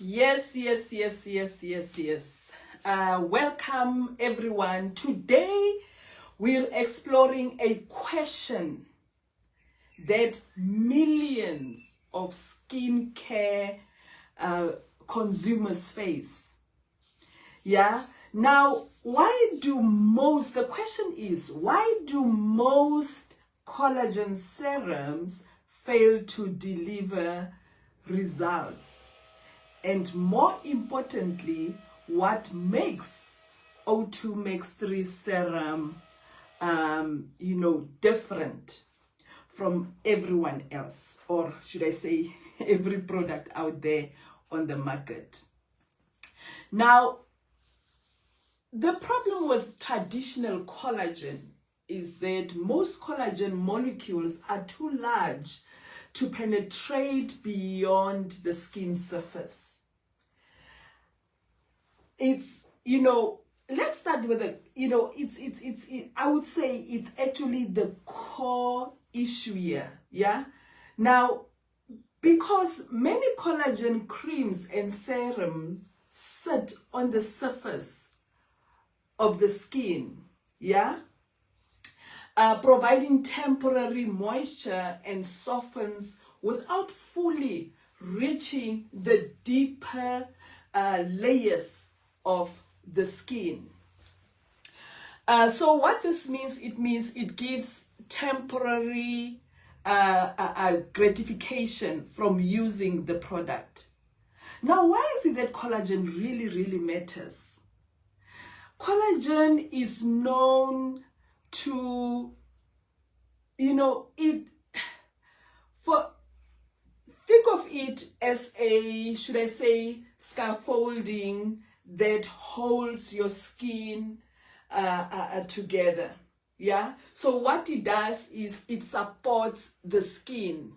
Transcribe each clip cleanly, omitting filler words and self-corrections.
Yes. Welcome everyone. Today we're exploring a question that millions of skincare consumers face. Now, the question is, why do most collagen serums fail to deliver results? And more importantly, what makes O2 Max 3 serum, different from everyone else, or should I say every product out there on the market. Now, the problem with traditional collagen is that most collagen molecules are too large to penetrate beyond the skin surface. Let's start with I would say it's actually the core issue here. Now, because many collagen creams and serums sit on the surface of the skin, providing temporary moisture and softens without fully reaching the deeper layers of the skin. So what this means, it gives temporary gratification from using the product. Now, why is it that collagen really matters? Collagen is known to, think of it as a, should I say, scaffolding that holds your skin together. So what it does is it supports the skin.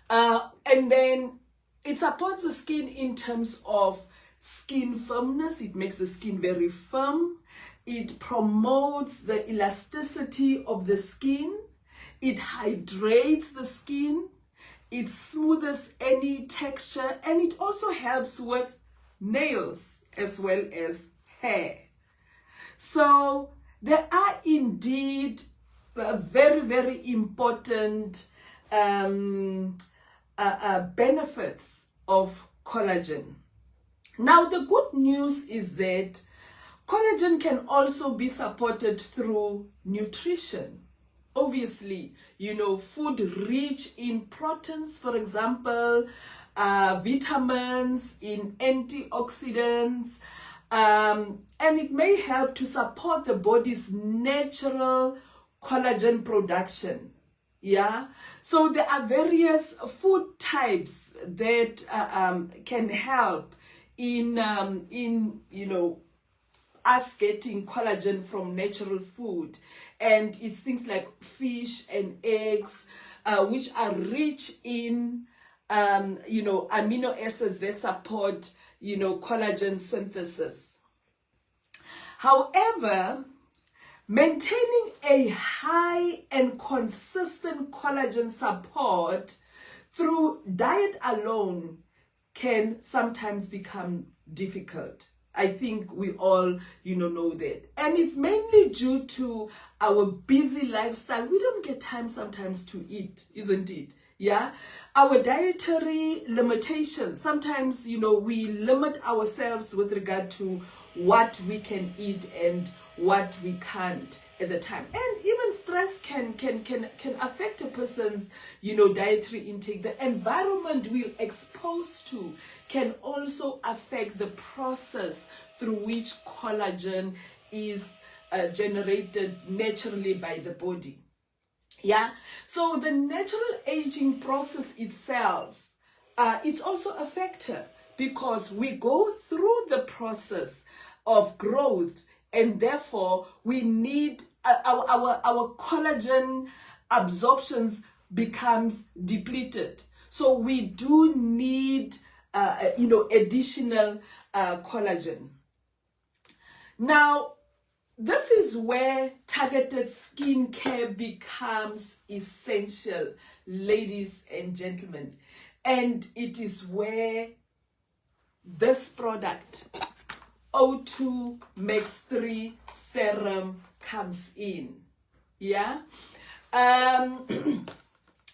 And then it supports the skin in terms of skin firmness. It makes the skin very firm. It promotes the elasticity of the skin. It hydrates the skin. It smooths any texture, and it also helps with nails as well as hair. So there are indeed very important benefits of collagen. Now, the good news is that collagen can also be supported through nutrition. Obviously, food rich in proteins, for example, vitamins, in antioxidants, and it may help to support the body's natural collagen production. So there are various food types that can help in us getting collagen from natural food, and it's things like fish and eggs, which are rich in amino acids that support collagen synthesis. However, maintaining a high and consistent collagen support through diet alone can sometimes become difficult. I think we all, know that. And it's mainly due to our busy lifestyle. We don't get time sometimes to eat, isn't it? Our dietary limitations. Sometimes, we limit ourselves with regard to what we can eat and what we can't at the time. And even stress can affect a person's, dietary intake. The environment we're exposed to can also affect the process through which collagen is generated naturally by the body. So the natural aging process itself, it's also a factor, because we go through the process of growth, and therefore we need our collagen absorptions becomes depleted. So we do need additional collagen. Now, this is where targeted skincare becomes essential, ladies and gentlemen. And it is where this product, O2 Max 3 Serum, comes in. Yeah.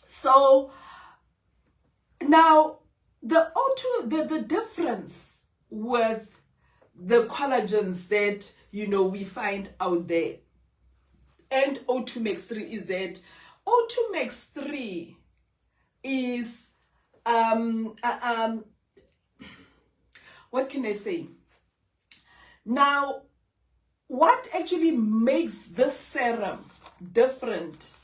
So now the O2, the difference with the collagens that, you know, we find out there and O2 Max 3 is that O2 Max 3 is what can I say? Now, what actually makes this serum different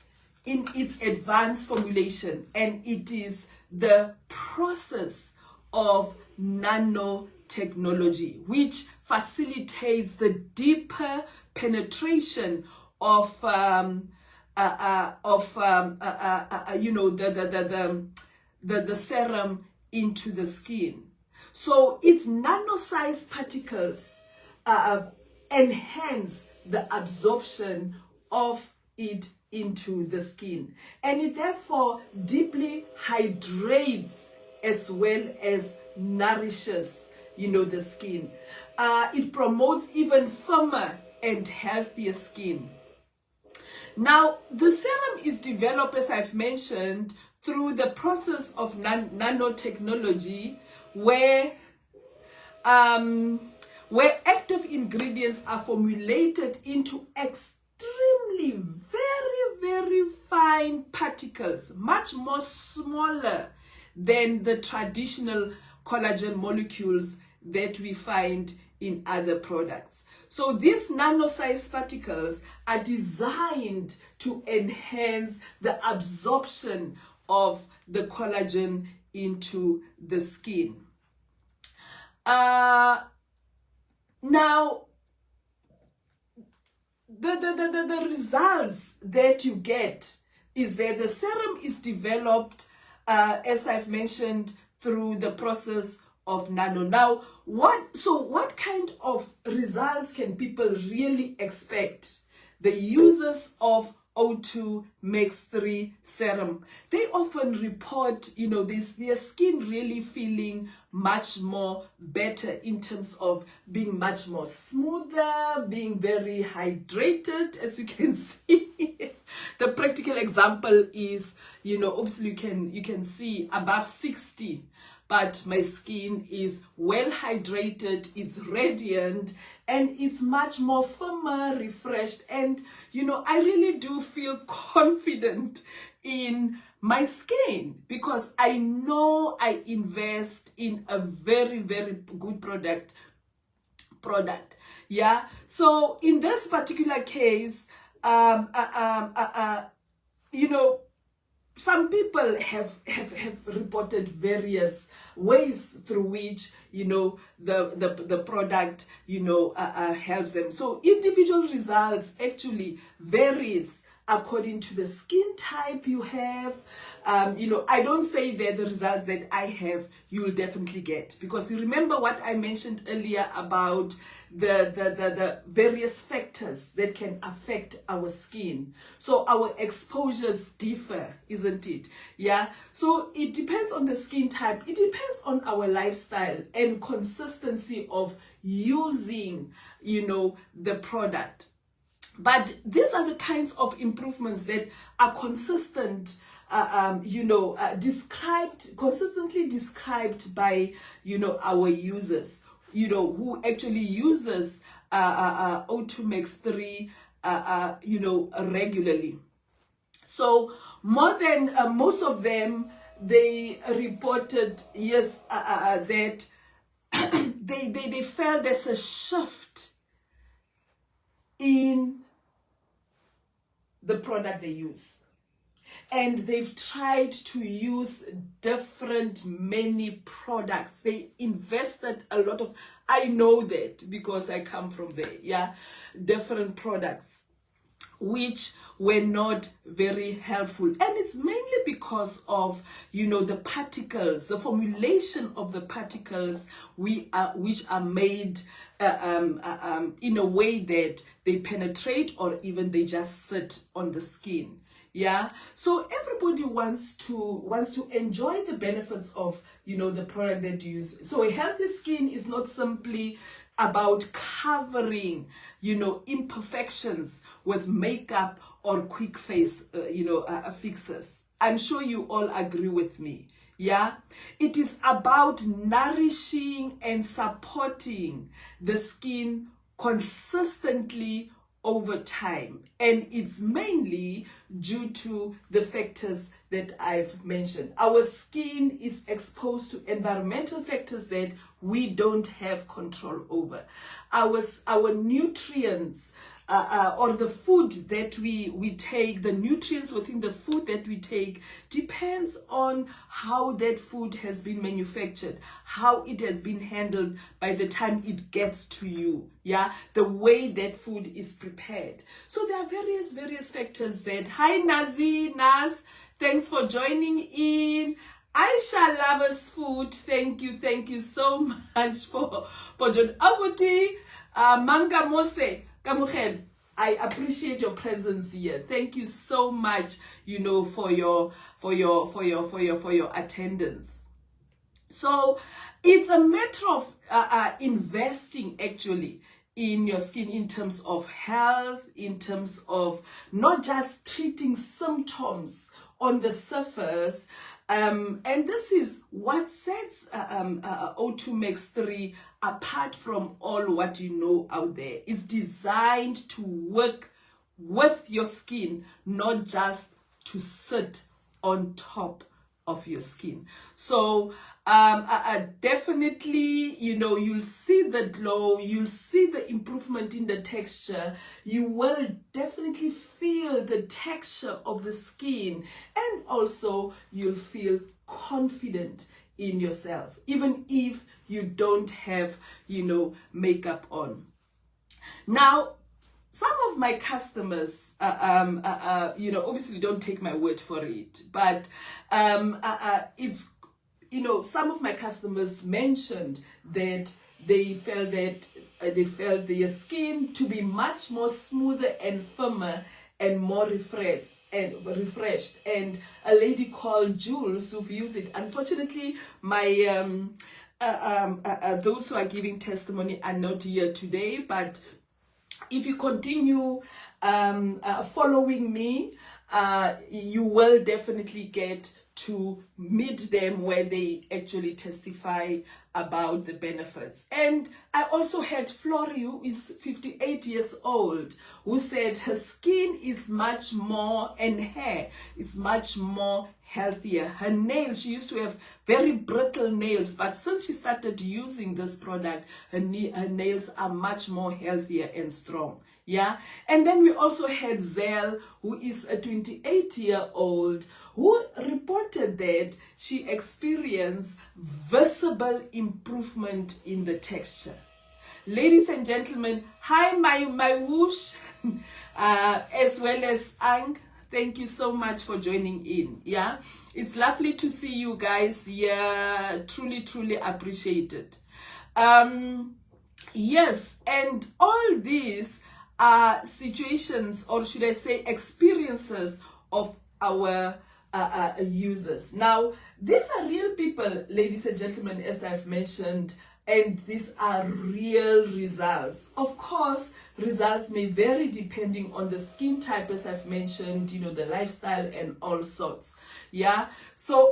in its advanced formulation, and it is the process of nanotechnology, which facilitates the deeper penetration of you know, the serum into the skin. So its nano-sized particles enhance the absorption of it into the skin, and it therefore deeply hydrates as well as nourishes, you know, the skin. It promotes even firmer and healthier skin. Now, the serum is developed, as I've mentioned, through the process of nanotechnology, where active ingredients are formulated into extremely very fine particles, much more smaller than the traditional collagen molecules that we find in other products. So these nano-sized particles are designed to enhance the absorption of the collagen into the skin. Now, the results that you get is that the serum is developed, as I've mentioned, through the process of nano. Now, what kind of results can people really expect? The users of O2 Max 3 serum, they often report, you know, their skin really feeling much more better in terms of being much more smoother, being very hydrated, as you can see. The practical example is, you know, obviously you can see above 60, but my skin is well hydrated, it's radiant, and it's much more firmer, refreshed. And, you know, I really do feel confident in my skin because I know I invest in a very good product. Yeah. So in this particular case, you know, some people have reported various ways through which, you know, the product, you know, helps them. So individual results actually varies according to the skin type you have. You know, I don't say that the results that I have you will definitely get, because you remember what I mentioned earlier about the various factors that can affect our skin. So our exposures differ, isn't it? Yeah. So it depends on the skin type. It depends on our lifestyle and consistency of using, you know, the product. But these are the kinds of improvements that are consistent, you know, consistently described by, you know, our users, you know, who actually uses O2 Max 3, you know, regularly. So more than most of them, they reported, yes, that they felt there's a shift in the product they use, and they've tried to use many products. They invested a lot of, I know that because I come from there, yeah, different products which were not very helpful. And it's mainly because of, you know, the particles, the formulation of the particles which are made in a way that they penetrate or even they just sit on the skin. Yeah, so everybody wants to enjoy the benefits of, you know, the product that you use. So a healthy skin is not simply about covering, you know, imperfections with makeup or quick face, fixes. I'm sure you all agree with me. Yeah, it is about nourishing and supporting the skin consistently over time, and it's mainly due to the factors that I've mentioned. Our skin is exposed to environmental factors that we don't have control over. Our nutrients, or the food that we take, the nutrients within the food that we take depends on how that food has been manufactured, how it has been handled by the time it gets to you. Yeah, the way that food is prepared. So there are various factors that. Hi Nas, thanks for joining in. Aisha Lovers Food, thank you so much for John Abuti, Manga Mose. I appreciate your presence here. Thank you so much, you know, for your attendance. So it's a matter of investing actually in your skin in terms of health, in terms of not just treating symptoms on the surface. And this is what sets O2 Max 3 apart from all what you know out there. It's designed to work with your skin, not just to sit on top of your skin. So definitely, you know, you'll see the glow, you'll see the improvement in the texture, you will definitely feel the texture of the skin, and also you'll feel confident in yourself, even if you don't have, you know, makeup on. Now, some of my customers, you know, obviously don't take my word for it, but it's, you know, some of my customers mentioned that they felt their skin to be much more smoother and firmer and more refreshed. And a lady called Jules, who've used it, unfortunately, my those who are giving testimony are not here today, but if you continue following me, you will definitely get to meet them where they actually testify about the benefits. And I also had Flori, who is 58 years old, who said her skin is much more, and hair is much more healthier. Her nails, she used to have very brittle nails, but since she started using this product, her nails are much more healthier and strong. Yeah, and then we also had Zell, who is a 28-year-old, who reported that she experienced visible improvement in the texture. Ladies and gentlemen, hi my whoosh, as well as Ang. Thank you so much for joining in. Yeah, it's lovely to see you guys. Yeah, truly appreciated. Yes, and all these are situations, or should I say experiences of our users. Now, these are real people, ladies and gentlemen, as I've mentioned, and these are real results. Of course, results may vary depending on the skin type, as I've mentioned, you know, the lifestyle and all sorts. Yeah, so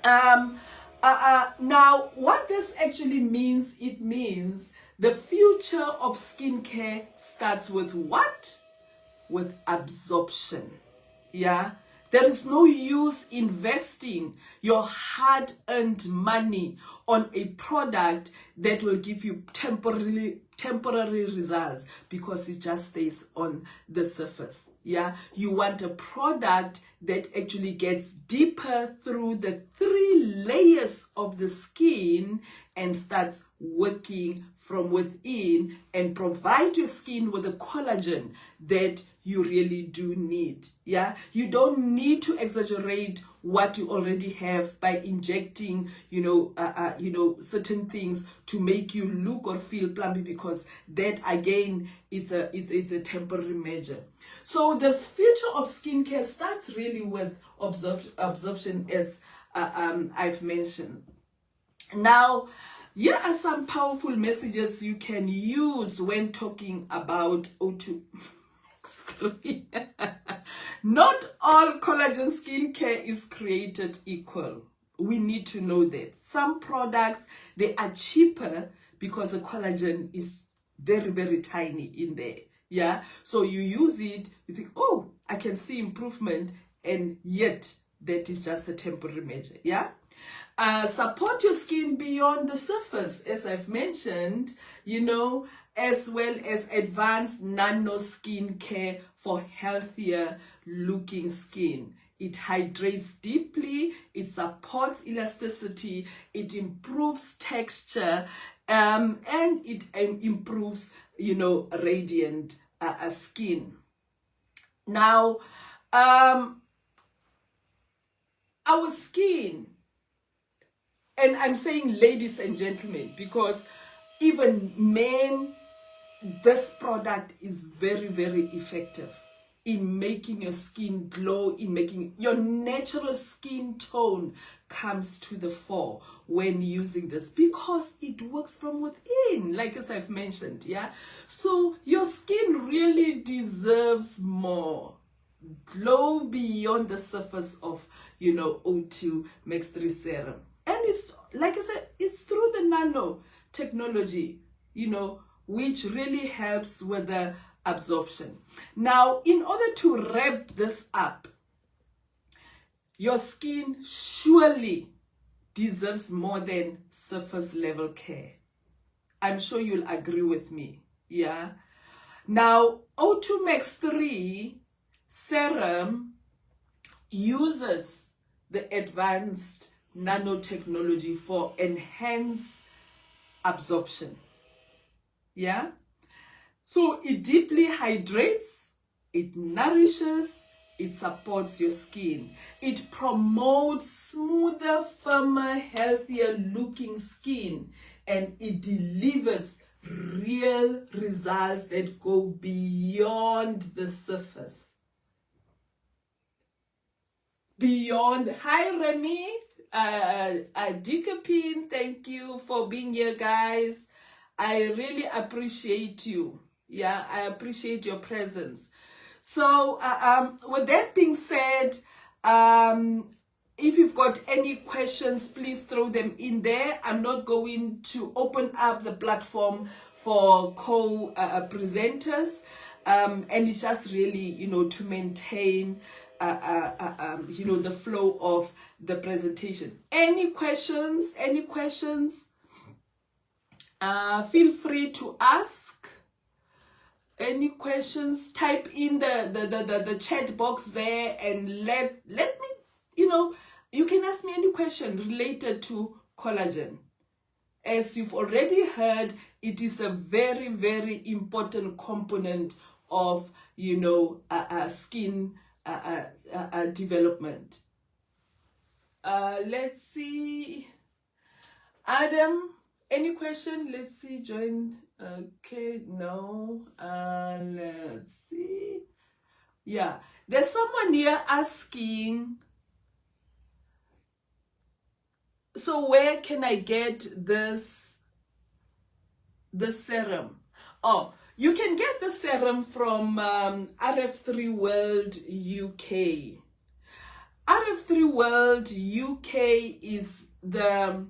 now what this actually means, it means the future of skincare starts with what? With absorption. Yeah, there is no use investing your hard-earned money on a product that will give you temporary results because it just stays on the surface. Yeah, you want a product that actually gets deeper through the 3 layers of the skin and starts working from within and provide your skin with the collagen that you really do need. Yeah, you don't need to exaggerate what you already have by injecting, certain things to make you look or feel plumpy, because that again, it's a temporary measure. So the future of skincare starts really with absorption, as I've mentioned. Now, here are some powerful messages you can use when talking about O2. Not all collagen skincare is created equal. We need to know that. Some products, they are cheaper because the collagen is very, very tiny in there. Yeah. So you use it, you think, oh, I can see improvement, and yet that is just a temporary measure. Yeah. Support your skin beyond the surface, as I've mentioned, as well as advanced nano skin care for healthier looking skin. It hydrates deeply, it supports elasticity, it improves texture, and it improves, radiant skin. Now, our skin, and I'm saying ladies and gentlemen, because even men, this product is very, very effective in making your skin glow, in making your natural skin tone comes to the fore when using this, because it works from within, like as I've mentioned. Yeah. So your skin really deserves more. Glow beyond the surface of, O2 Max 3 serum. And it's, like I said, it's through the nano technology, which really helps with the absorption. Now, in order to wrap this up, your skin surely deserves more than surface level care. I'm sure you'll agree with me. Yeah. Now, O2 Max 3 serum uses the advanced nanotechnology for enhanced absorption. Yeah. So it deeply hydrates, it nourishes, it supports your skin. It promotes smoother, firmer, healthier looking skin, and it delivers real results that go beyond the surface. Beyond. Hi, Remy. Dikapin, thank you for being here, guys. I really appreciate you. Yeah, I appreciate your presence. So, with that being said, if you've got any questions, please throw them in there. I'm not going to open up the platform for co-presenters. And it's just really, to maintain, the flow of the presentation. Any questions? Feel free to ask. Any questions? Type in the chat box there and let me, you can ask me any question related to collagen. As you've already heard, it is a very, very important component of, skin development. Let's see. Adam, any question? Let's see, join. Okay, no. Let's see. Yeah, there's someone here asking, so where can I get this serum? Oh, you can get the serum from RF3 World UK. RF3 World UK is the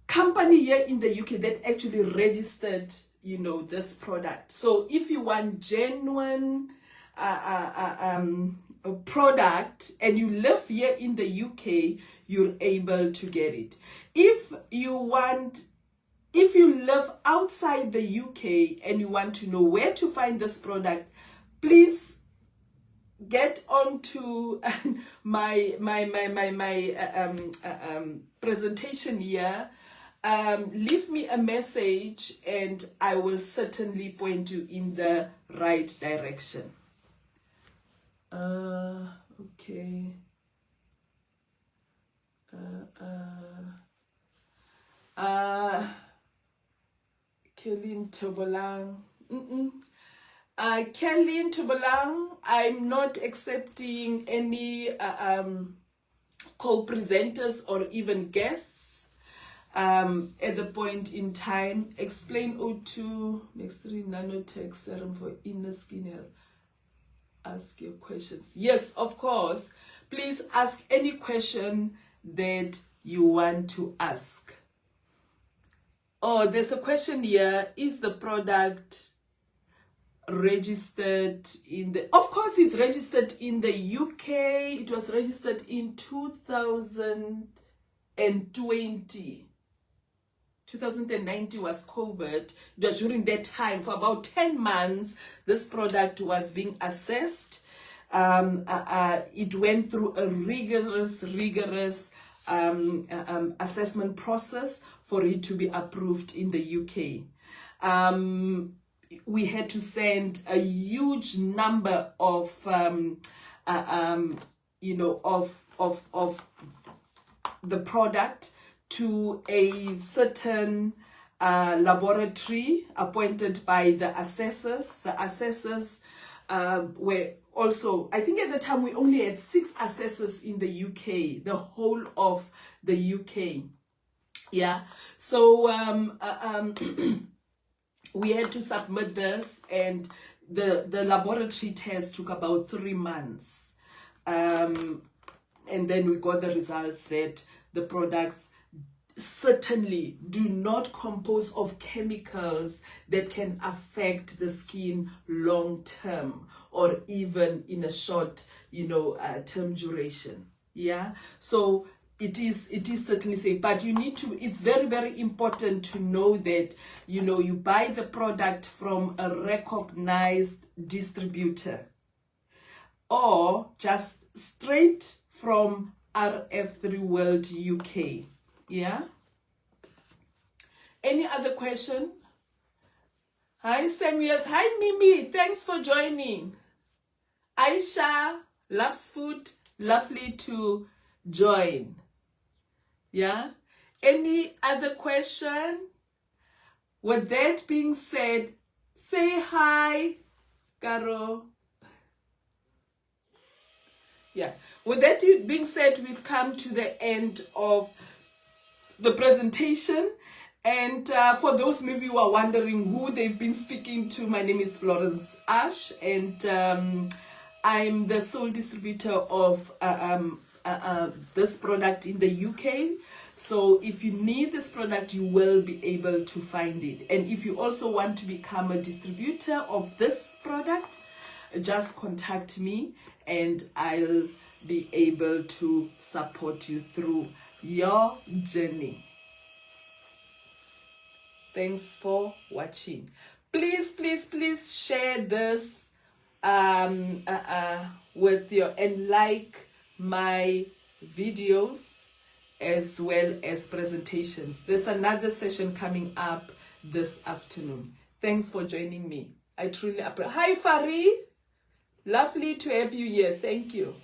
company here in the UK that actually registered, this product. So if you want genuine product and you live here in the UK, you're able to get it. If you live outside the UK and you want to know where to find this product, please get onto my presentation here. Leave me a message and I will certainly point you in the right direction. Okay. Kelly Tobolang. Kelly Tobolang, I'm not accepting any co-presenters or even guests at the point in time. Explain O2 Max 3 nanotech serum for inner skin health. Ask your questions. Yes, of course. Please ask any question that you want to ask. Oh, there's a question here. Is the product registered in the... Of course, it's registered in the UK. It was registered in 2020. 2019 was COVID. It was during that time. For about 10 months, this product was being assessed. It went through a rigorous assessment process for it to be approved in the UK. We had to send a huge number of the product to a certain laboratory appointed by the assessors. The assessors were also, I think at the time we only had 6 assessors in the UK, the whole of the UK. Yeah, so we had to submit this, and the laboratory test took about 3 months. And then we got the results that the products certainly do not compose of chemicals that can affect the skin long term or even in a short term duration. Yeah, so it is certainly safe, but you need to, it's very important to know that you buy the product from a recognized distributor or just straight from RF3 World UK. Yeah. Any other question? Hi Samuels. Hi Mimi. Thanks for joining. Aisha loves food. Lovely to join. Yeah. Any other question? With that being said, say hi, Caro. Yeah. With that being said, we've come to the end of the presentation. And for those maybe who are wondering who they've been speaking to, my name is Florence Ash, and I'm the sole distributor of this product in the UK. So if you need this product, you will be able to find it. And if you also want to become a distributor of this product, just contact me and I'll be able to support you through your journey. Thanks for watching. Please share this with your, and like my videos as well as presentations. There's another session coming up this afternoon. Thanks for joining me. I truly appreciate. Hi Fari, lovely to have you here. Thank you.